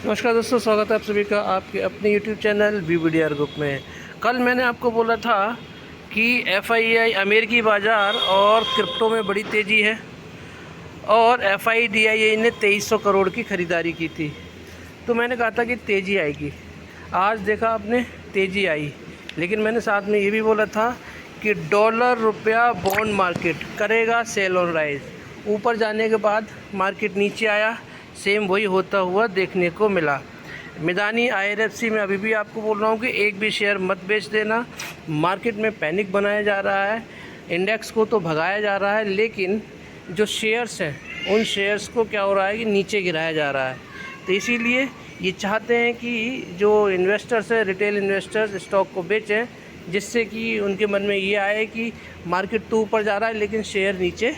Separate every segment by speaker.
Speaker 1: नमस्कार दोस्तों, स्वागत है आप सभी का आपके अपने YouTube चैनल BBDR ग्रुप में। कल मैंने आपको बोला था कि FII अमेरिकी बाज़ार और क्रिप्टो में बड़ी तेज़ी है और FIDII ने 2300 करोड़ की ख़रीदारी की थी। तो मैंने कहा था कि तेज़ी आएगी। आज देखा आपने, तेज़ी आई। लेकिन मैंने साथ में ये भी बोला था कि डॉलर रुपया बॉन्ड मार्केट करेगा सेल और राइज। ऊपर जाने के बाद मार्केट नीचे आया, सेम वही होता हुआ देखने को मिला। मिदानी IRFC में अभी भी आपको बोल रहा हूँ कि एक भी शेयर मत बेच देना। मार्केट में पैनिक बनाया जा रहा है, इंडेक्स को तो भगाया जा रहा है, लेकिन जो शेयर्स हैं उन शेयर्स को क्या हो रहा है कि नीचे गिराया जा रहा है। तो इसीलिए ये चाहते हैं कि जो इन्वेस्टर्स हैं, रिटेल इन्वेस्टर्स स्टॉक को बेचें, जिससे कि उनके मन में ये आए कि मार्केट तो ऊपर जा रहा है लेकिन शेयर नीचे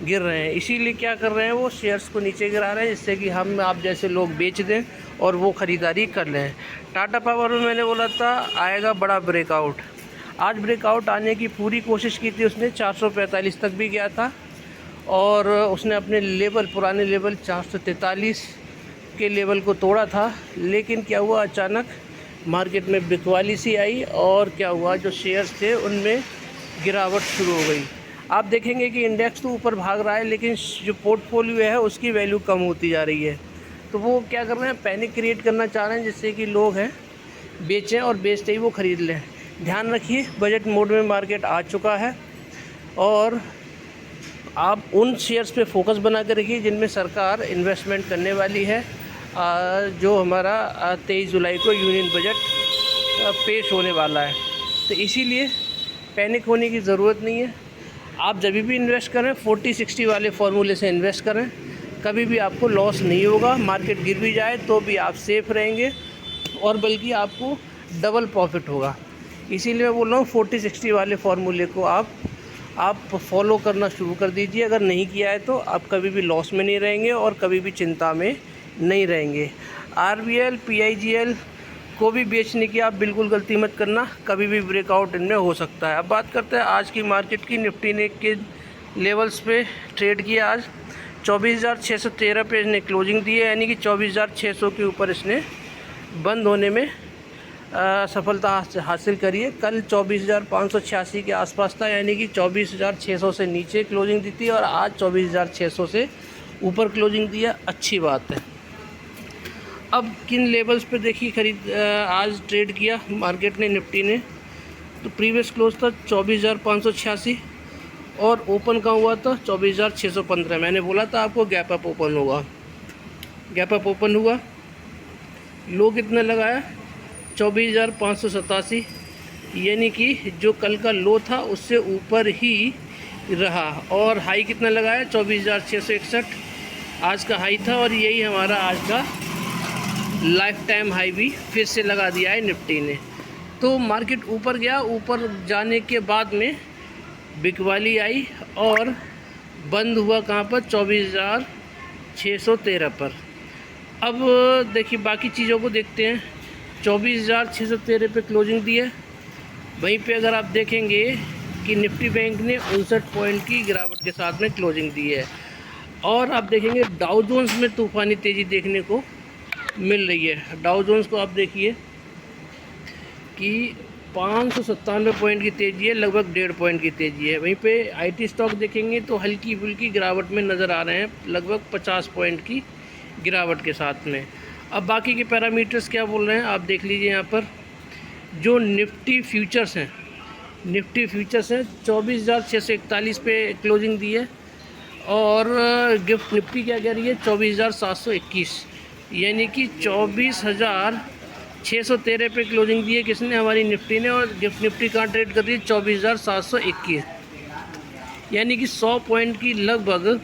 Speaker 1: गिर रहे हैं। इसीलिए क्या कर रहे हैं, वो शेयर्स को नीचे गिरा रहे हैं, जिससे कि हम आप जैसे लोग बेच दें और वो ख़रीदारी कर लें। टाटा पावर में मैंने बोला था आएगा बड़ा ब्रेकआउट। आज ब्रेकआउट आने की पूरी कोशिश की थी उसने, 445 तक भी गया था और उसने अपने लेवल, पुराने लेवल 443 के लेवल को तोड़ा था। लेकिन क्या हुआ, अचानक मार्केट में बिकवाली सी आई और क्या हुआ, जो शेयर्स थे उनमें गिरावट शुरू हो गई। आप देखेंगे कि इंडेक्स तो ऊपर भाग रहा है, लेकिन जो पोर्टफोलियो है उसकी वैल्यू कम होती जा रही है। तो वो क्या कर रहे हैं, पैनिक क्रिएट करना चाह रहे हैं, जिससे कि लोग हैं बेचें और बेचते ही वो ख़रीद लें। ध्यान रखिए, बजट मोड में मार्केट आ चुका है और आप उन शेयर्स पे फोकस बना कर रखिए जिनमें सरकार इन्वेस्टमेंट करने वाली है। जो हमारा 23 जुलाई को यूनियन बजट पेश होने वाला है, तो इसीलिए पैनिक होने की ज़रूरत नहीं है। आप जब भी इन्वेस्ट करें 40-60 वाले फार्मूले से इन्वेस्ट करें, कभी भी आपको लॉस नहीं होगा। मार्केट गिर भी जाए तो भी आप सेफ़ रहेंगे और बल्कि आपको डबल प्रॉफिट होगा। इसीलिए मैं बोल रहा हूँ 40-60 वाले फार्मूले को आप फॉलो करना शुरू कर दीजिए। अगर नहीं किया है तो आप कभी भी लॉस में नहीं रहेंगे और कभी भी चिंता में नहीं रहेंगे। RBL, PIGL को भी बेचने की आप बिल्कुल गलती मत करना, कभी भी ब्रेकआउट इनमें हो सकता है। अब बात करते हैं आज की मार्केट की। निफ्टी ने के लेवल्स पे ट्रेड किया। आज 24,613 पे इसने क्लोजिंग दी है, यानी कि 24,600 के ऊपर इसने बंद होने में सफलता हासिल करी है। कल 24,586 के आसपास था, यानी कि 24,600 से नीचे क्लोजिंग दी थी और आज 24,600 से ऊपर क्लोजिंग दिया। अच्छी बात है। अब किन लेवल्स पे देखिए आज ट्रेड किया मार्केट ने, निफ्टी ने। तो प्रीवियस क्लोज था 24,586 और ओपन का हुआ था 24,615। मैंने बोला था आपको गैप अप ओपन होगा, गैप अप ओपन हुआ। लो कितना लगाया, 24,587, यानी कि जो कल का लो था उससे ऊपर ही रहा। और हाई कितना लगाया, 24,661 आज का हाई था और यही हमारा आज का लाइफ टाइम हाई भी फिर से लगा दिया है निफ्टी ने। तो मार्केट ऊपर गया, ऊपर जाने के बाद में बिकवाली आई और बंद हुआ कहाँ पर, 24,613 पर। अब देखिए बाकी चीज़ों को देखते हैं। 24,613 पे क्लोजिंग दी है। वहीं पे अगर आप देखेंगे कि निफ्टी बैंक ने 59 पॉइंट की गिरावट के साथ में क्लोजिंग दी है। और आप देखेंगे डाउ जोन्स में तूफ़ानी तेज़ी देखने को मिल रही है। डाउ जोन्स को आप देखिए कि 597 पॉइंट की तेज़ी है, लगभग 1.5 पॉइंट की तेज़ी है। वहीं पे IT स्टॉक देखेंगे तो हल्की फुल्की गिरावट में नज़र आ रहे हैं, लगभग 50 पॉइंट की गिरावट के साथ में। अब बाकी के पैरामीटर्स क्या बोल रहे हैं आप देख लीजिए। यहाँ पर जो निफ्टी फ्यूचर्स हैं, 24,641 पे क्लोजिंग दी है और गिफ्ट निफ्टी क्या कह रही है, 24,721, यानी कि 24,613 पे क्लोजिंग दी है किसने, हमारी निफ्टी ने। और गिफ्ट निफ्टी कहाँ ट्रेड कर रही है, 24,721, यानी कि 100 पॉइंट की, लगभग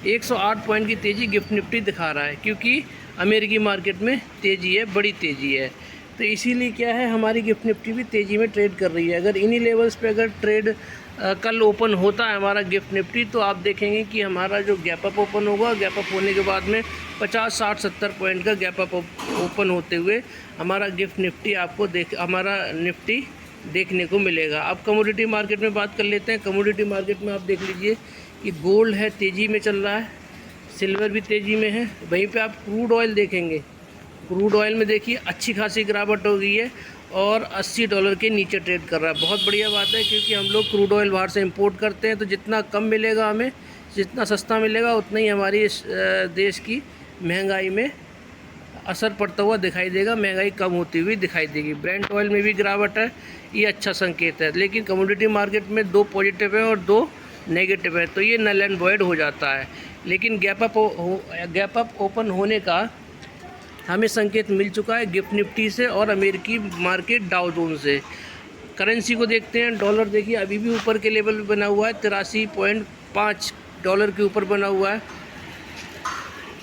Speaker 1: 108 पॉइंट की तेज़ी गिफ्ट निफ्टी दिखा रहा है, क्योंकि अमेरिकी मार्केट में तेज़ी है, बड़ी तेज़ी है। तो इसीलिए क्या है, हमारी गिफ्ट निफ्टी भी तेज़ी में ट्रेड कर रही है। अगर इन्हीं लेवल्स पे अगर ट्रेड कल ओपन होता है हमारा गिफ्ट निफ्टी, तो आप देखेंगे कि हमारा जो गैप अप ओपन होगा, गैप अप होने के बाद में 50, 60, 70 पॉइंट का गैप अप ओपन होते हुए हमारा गिफ्ट निफ्टी हमारा निफ्टी देखने को मिलेगा। अब कमोडिटी मार्केट में बात कर लेते हैं। कमोडिटी मार्केट में आप देख लीजिए कि गोल्ड है, तेज़ी में चल रहा है, सिल्वर भी तेज़ी में है। वहीं पे आप क्रूड ऑयल देखेंगे, क्रूड ऑयल में देखिए अच्छी खासी गिरावट हो गई है और $80 के नीचे ट्रेड कर रहा है। बहुत बढ़िया बात है, क्योंकि हम लोग क्रूड ऑयल बाहर से इंपोर्ट करते हैं, तो जितना कम मिलेगा हमें, जितना सस्ता मिलेगा, उतना ही हमारी इस देश की महंगाई में असर पड़ता हुआ दिखाई देगा, महंगाई कम होती हुई दिखाई देगी। ब्रेंट ऑयल में भी गिरावट है, ये अच्छा संकेत है। लेकिन कमोडिटी मार्केट में 2 पॉजिटिव है और 2 नेगेटिव है, तो ये नल एंड वॉइड हो जाता है। लेकिन गैप अप ओपन होने का हमें संकेत मिल चुका है गिफ्ट निफ्टी से और अमेरिकी मार्केट डाउ जोन से। करेंसी को देखते हैं। डॉलर देखिए अभी भी ऊपर के लेवल पे बना हुआ है, $83.5 के ऊपर बना हुआ है,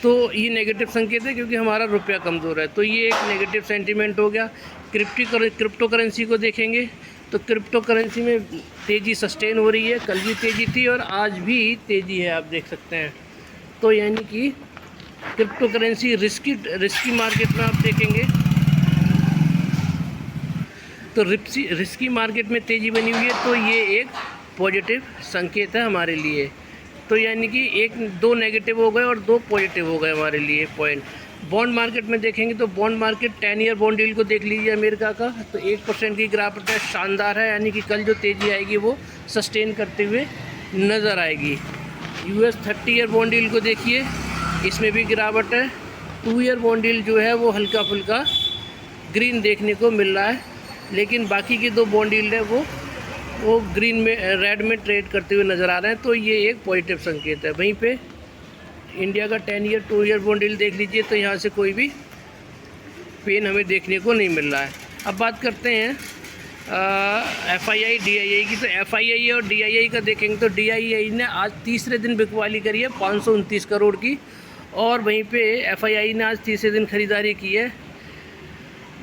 Speaker 1: तो ये नेगेटिव संकेत है, क्योंकि हमारा रुपया कमज़ोर है, तो ये एक नेगेटिव सेंटीमेंट हो गया। क्रिप्टो करेंसी को देखेंगे तो क्रिप्टो करेंसी में तेज़ी सस्टेन हो रही है। कल भी तेज़ी थी और आज भी तेज़ी है, आप देख सकते हैं। तो यानी कि क्रिप्टो करेंसी रिस्की मार्केट में आप देखेंगे तो रिस्की मार्केट में तेज़ी बनी हुई है, तो ये एक पॉजिटिव संकेत है हमारे लिए। तो यानी कि 2 नेगेटिव हो गए और 2 पॉजिटिव हो गए हमारे लिए पॉइंट। बॉन्ड मार्केट में देखेंगे तो bond market 10 year bond deal को देख लीजिए अमेरिका का, तो 1% की गिरावट है, शानदार है। यानी कि कल जो तेज़ी आएगी वो सस्टेन करते हुए नज़र आएगी। US 30 ईयर बॉन्ड डील को देखिए, इसमें भी गिरावट है। 2 ईयर बॉन्ड डील जो है वो हल्का फुल्का ग्रीन देखने को मिल रहा है, लेकिन बाकी की 2 बॉन्ड डील है वो ग्रीन में रेड में ट्रेड करते हुए नज़र आ रहे हैं, तो ये एक पॉजिटिव संकेत है। वहीं पे इंडिया का 10 ईयर 2 ईयर बॉन्ड डील देख लीजिए, तो यहाँ से कोई भी पेन हमें देखने को नहीं मिल रहा है। अब बात करते हैं FII DII की। तो FII और DII का देखेंगे तो DII ने आज तीसरे दिन बिकवाली करी है 529 करोड़ की, और वहीं पे FII ने आज तीसरे दिन खरीदारी की है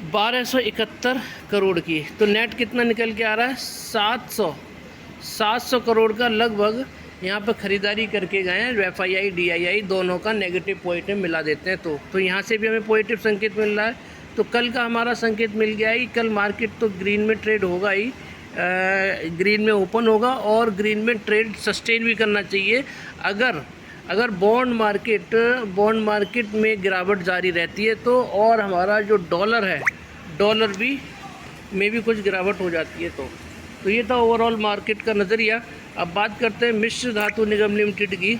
Speaker 1: 1271 करोड़ की। तो नेट कितना निकल के आ रहा है 700 करोड़ का लगभग यहाँ पर ख़रीदारी करके गए हैं। FII DII दोनों का नेगेटिव पॉजिटिव मिला देते हैं, तो यहाँ से भी हमें पॉजिटिव संकेत मिल रहा है। तो कल का हमारा संकेत मिल गया है कि कल मार्केट तो ग्रीन में ट्रेड होगा ही, ग्रीन में ओपन होगा और ग्रीन में ट्रेड सस्टेन भी करना चाहिए। अगर बॉन्ड मार्केट में गिरावट जारी रहती है तो, और हमारा जो डॉलर है, डॉलर में भी कुछ गिरावट हो जाती है। तो ये था ओवरऑल मार्केट का नज़रिया। अब बात करते हैं मिश्र धातु निगम लिमिटेड की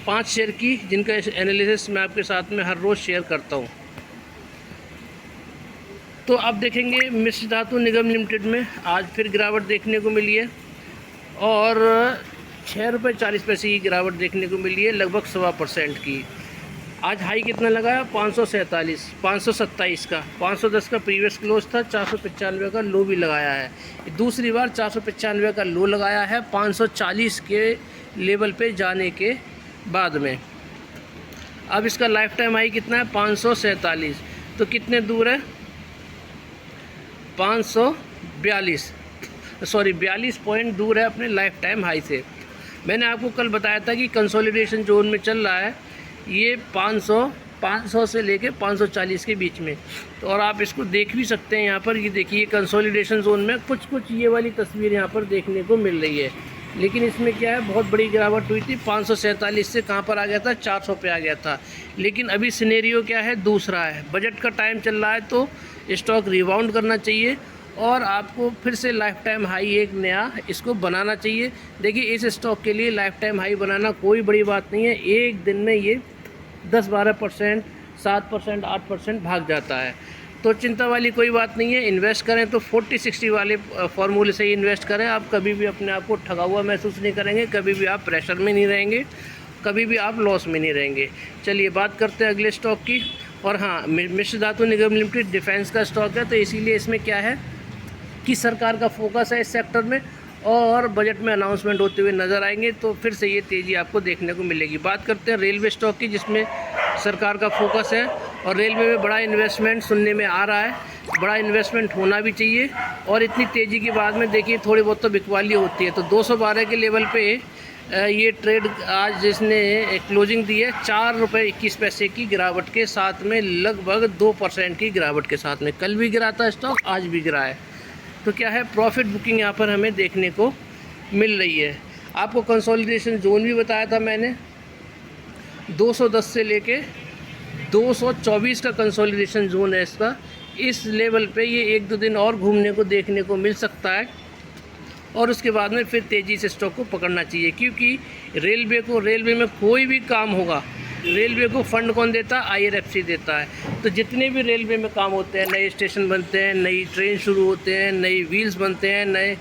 Speaker 1: 5 शेयर की, जिनका एनालिसिस मैं आपके साथ में हर रोज़ शेयर करता हूँ। तो आप देखेंगे मिश्र धातु निगम लिमिटेड में आज फिर गिरावट देखने को मिली है और ₹6.40 की गिरावट देखने को मिली है, लगभग 1.25% की। आज हाई कितना लगाया 527 का, 510 का प्रीवियस क्लोज था, 495 का लो भी लगाया है। दूसरी बार 495 का लो लगाया है 540 के लेवल पे जाने के बाद में। अब इसका लाइफ टाइम हाई कितना है 547, तो कितने दूर है 42 पॉइंट दूर है अपने लाइफ टाइम हाई से। मैंने आपको कल बताया था कि कंसोलिडेशन जोन में चल रहा है ये 500 से लेके 540 के बीच में। तो और आप इसको देख भी सकते हैं यहाँ पर, ये देखिए कंसोलिडेशन जोन में कुछ ये वाली तस्वीर यहाँ पर देखने को मिल रही है। लेकिन इसमें क्या है, बहुत बड़ी गिरावट हुई थी, 547 से कहाँ पर आ गया था 400 पे आ गया था। लेकिन अभी सिनेरियो क्या है, दूसरा है, बजट का टाइम चल रहा है, तो स्टॉक रिबाउंड करना चाहिए और आपको फिर से लाइफ टाइम हाई एक नया इसको बनाना चाहिए। देखिए इस स्टॉक के लिए लाइफ टाइम हाई बनाना कोई बड़ी बात नहीं है, एक दिन में ये 10-12%, 7%, 8% भाग जाता है, तो चिंता वाली कोई बात नहीं है। इन्वेस्ट करें तो 40-60 वाले फॉर्मूले से ही इन्वेस्ट करें। आप कभी भी अपने आप को ठगा हुआ महसूस नहीं करेंगे, कभी भी आप प्रेशर में नहीं रहेंगे, कभी भी आप लॉस में नहीं रहेंगे। चलिए बात करते हैं अगले स्टॉक की। और हाँ, मिश्र धातु निगम लिमिटेड डिफेंस का स्टॉक है, तो इसीलिए इसमें क्या है कि सरकार का फोकस है इस सेक्टर में और बजट में अनाउंसमेंट होते हुए नज़र आएंगे, तो फिर से ये तेज़ी आपको देखने को मिलेगी। बात करते हैं रेलवे स्टॉक की, जिसमें सरकार का फोकस है और रेलवे में बड़ा इन्वेस्टमेंट सुनने में आ रहा है, बड़ा इन्वेस्टमेंट होना भी चाहिए। और इतनी तेज़ी के बाद में देखिए थोड़ी बहुत तो बिकवाली होती है, तो 212 के लेवल पे ये ट्रेड आज जिसने क्लोजिंग दी है ₹4.21 की गिरावट के साथ में, लगभग 2% की गिरावट के साथ में। कल भी गिरा था स्टॉक, आज भी गिरा है, तो क्या है प्रॉफिट बुकिंग यहाँ पर हमें देखने को मिल रही है। आपको कंसोलिडेशन जोन भी बताया था मैंने, 210 से लेके 224 का कंसोलिडेशन जोन है इसका। इस लेवल पे ये 1-2 दिन और घूमने को देखने को मिल सकता है और उसके बाद में फिर तेज़ी से स्टॉक को पकड़ना चाहिए, क्योंकि रेलवे में कोई भी काम होगा, रेलवे को फंड कौन देता है? IRFC देता है। तो जितने भी रेलवे में काम होते हैं, नए स्टेशन बनते हैं, नई ट्रेन शुरू होते हैं, नई व्हील्स बनते हैं, नई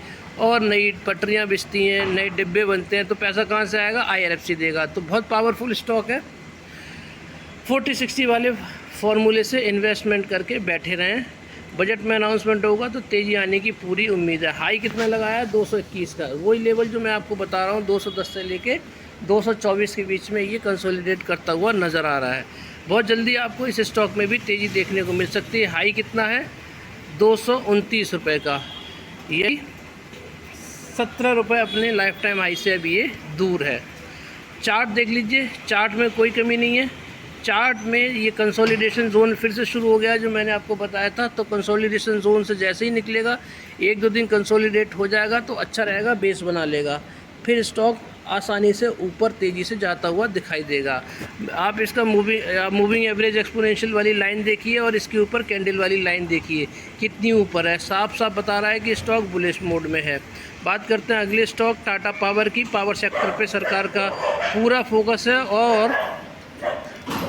Speaker 1: पटरियां बिछती हैं, नए डिब्बे बनते हैं, तो पैसा कहाँ से आएगा? IRFC देगा। तो बहुत पावरफुल स्टॉक है। 40-60 वाले फॉर्मूले से इन्वेस्टमेंट करके बैठे रहें। बजट में अनाउंसमेंट होगा तो तेज़ी आने की पूरी उम्मीद है। हाई कितना लगाया? 221 का। वही लेवल जो मैं आपको बता रहा हूँ, 210 से लेके 224 के बीच में ये कंसोलिडेट करता हुआ नज़र आ रहा है। बहुत जल्दी आपको इस स्टॉक में भी तेज़ी देखने को मिल सकती है। हाई कितना है? 229 रुपये का। यही 17 रुपये अपने लाइफ टाइम हाई से अभी ये दूर है। चार्ट देख लीजिए, चार्ट में कोई कमी नहीं है। चार्ट में ये कंसोलिडेशन जोन फिर से शुरू हो गया, जो मैंने आपको बताया था। तो कंसोलिडेशन जोन से जैसे ही निकलेगा, 1-2 दिन कंसोलिडेट हो जाएगा तो अच्छा रहेगा, बेस बना लेगा, फिर स्टॉक आसानी से ऊपर तेज़ी से जाता हुआ दिखाई देगा। आप इसका मूविंग एवरेज एक्सपोनेंशियल वाली लाइन देखिए और इसके ऊपर कैंडल वाली लाइन देखिए कितनी ऊपर है। साफ साफ बता रहा है कि स्टॉक बुलिश मोड में है। बात करते हैं अगले स्टॉक टाटा पावर की। पावर सेक्टर पे सरकार का पूरा फोकस है और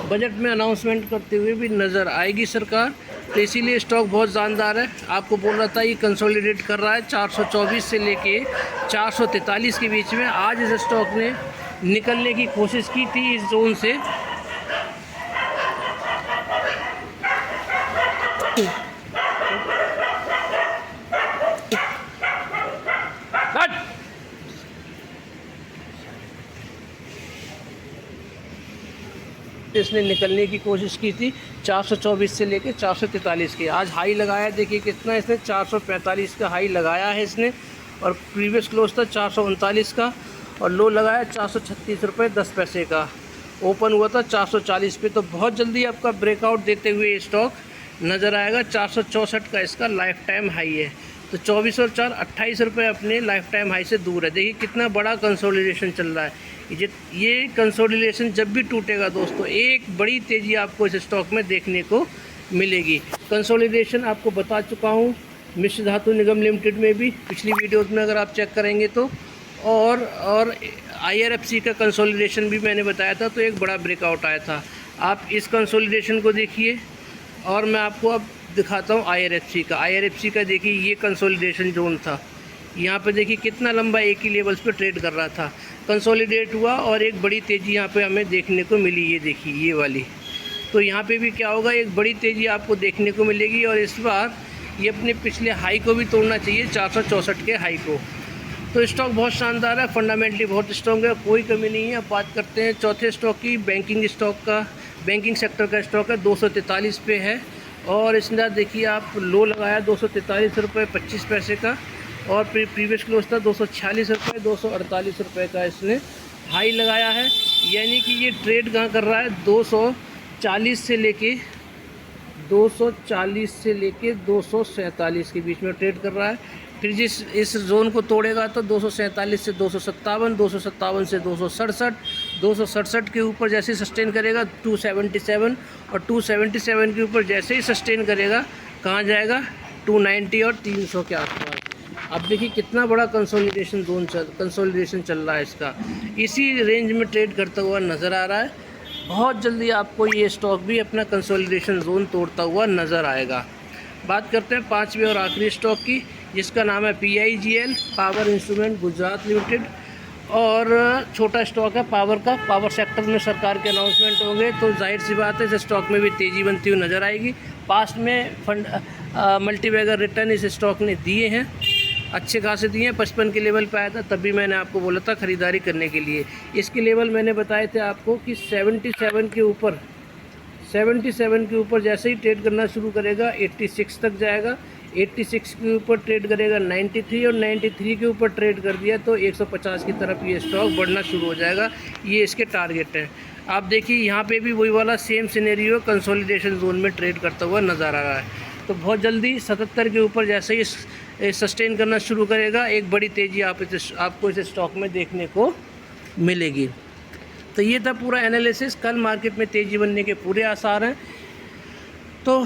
Speaker 1: बजट में अनाउंसमेंट करते हुए भी नज़र आएगी सरकार, तो इसीलिए स्टॉक बहुत जानदार है। आपको बोल रहा था ये कंसोलिडेट कर रहा है 424 से लेके 443 के बीच में। आज इस स्टॉक ने निकलने की कोशिश की थी इस जोन से, इसने निकलने की कोशिश की थी 424 से लेके 443 की। आज हाई लगाया, देखिए कितना इसने 445 का हाई लगाया है इसने, और प्रीवियस क्लोज था 439 का, और लो लगाया 436 रुपये 10 पैसे का। ओपन हुआ था 440 पे। तो बहुत जल्दी आपका ब्रेकआउट देते हुए स्टॉक नज़र आएगा। 464 का इसका लाइफ टाइम हाई है। तो 24 और 4 28 रुपये अपने लाइफ टाइम हाई से दूर है। देखिए कितना बड़ा कंसोलिडेशन चल रहा है। ये कंसोलिडेशन जब भी टूटेगा दोस्तों, एक बड़ी तेज़ी आपको इस स्टॉक में देखने को मिलेगी। कंसोलिडेशन आपको बता चुका हूँ मिश्र धातु निगम लिमिटेड में भी, पिछली वीडियोस में अगर आप चेक करेंगे तो, और IRFC का कंसोलिडेशन भी मैंने बताया था, तो एक बड़ा ब्रेकआउट आया था। आप इस कंसोलिडेशन को देखिए और मैं आपको अब दिखाता हूँ IRFC का। IRFC का देखिए ये कंसोलिडेशन जोन था, यहाँ पे देखिए कितना लंबा एक ही लेवल्स पे ट्रेड कर रहा था। कंसोलिडेट हुआ और एक बड़ी तेज़ी यहाँ पे हमें देखने को मिली, ये देखिए ये वाली। तो यहाँ पे भी क्या होगा, एक बड़ी तेज़ी आपको देखने को मिलेगी, और इस बार ये अपने पिछले हाई को भी तोड़ना चाहिए, 464 के हाई को। तो स्टॉक बहुत शानदार है, फंडामेंटली बहुत स्ट्रॉन्ग है, कोई कमी नहीं है। अब बात करते हैं चौथे स्टॉक की। बैंकिंग स्टॉक का, बैंकिंग सेक्टर का स्टॉक है, 243 पे है, और इसने देखिए आप लो लगाया 243 रुपये 25 पैसे का, और फिर प्रीवियस क्लोज था 246 रुपये 248 रुपये का इसने हाई लगाया है। यानी कि ये ट्रेड कहाँ कर रहा है, 240 से लेके 247 के बीच में ट्रेड कर रहा है। फिर इस जोन को तोड़ेगा तो 247 से 257, 257 से 267, 267 के ऊपर जैसे ही सस्टेन करेगा 277, और 277 के ऊपर जैसे ही सस्टेन करेगा कहाँ जाएगा, 290 और 300 के आसपास। अब देखिए कितना बड़ा कंसोलिडेशन चल रहा है इसका, इसी रेंज में ट्रेड करता हुआ नज़र आ रहा है। बहुत जल्दी आपको ये स्टॉक भी अपना कंसोलिडेशन जोन तोड़ता हुआ नज़र आएगा। बात करते हैं पांचवें और आखिरी स्टॉक की, जिसका नाम है PIGL, power instrument Gujarat limited. और छोटा स्टॉक है पावर का। पावर सेक्टर में सरकार के अनाउंसमेंट होंगे तो जाहिर सी बात है इस स्टॉक में भी तेज़ी बनती हुई नज़र आएगी। पास्ट में मल्टीबैगर रिटर्न इस स्टॉक ने दिए हैं, अच्छे खासे दिए हैं। 55 के लेवल पे आया था, तभी मैंने आपको बोला था ख़रीदारी करने के लिए। इसके लेवल मैंने बताए थे आपको कि 77 के ऊपर जैसे ही ट्रेड करना शुरू करेगा 86 तक जाएगा, 86 के ऊपर ट्रेड करेगा 93, और 93 के ऊपर ट्रेड कर दिया तो 150 की तरफ ये स्टॉक बढ़ना शुरू हो जाएगा। ये इसके टारगेट हैं। आप देखिए यहाँ पे भी वही वाला सेम सिनेरियो कंसोलिडेशन जोन में ट्रेड करता हुआ नज़र आ रहा है। तो बहुत जल्दी 77 के ऊपर जैसे ही सस्टेन करना शुरू करेगा, एक बड़ी तेज़ी आपको इस स्टॉक में देखने को मिलेगी। तो ये था पूरा एनालिसिस। कल मार्केट में तेज़ी बनने के पूरे आसार हैं। तो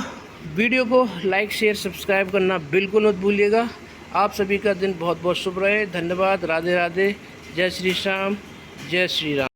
Speaker 1: वीडियो को लाइक शेयर सब्सक्राइब करना बिल्कुल मत भूलिएगा। आप सभी का दिन बहुत बहुत शुभ रहे। धन्यवाद। राधे राधे। जय श्री श्याम, जय श्री राम।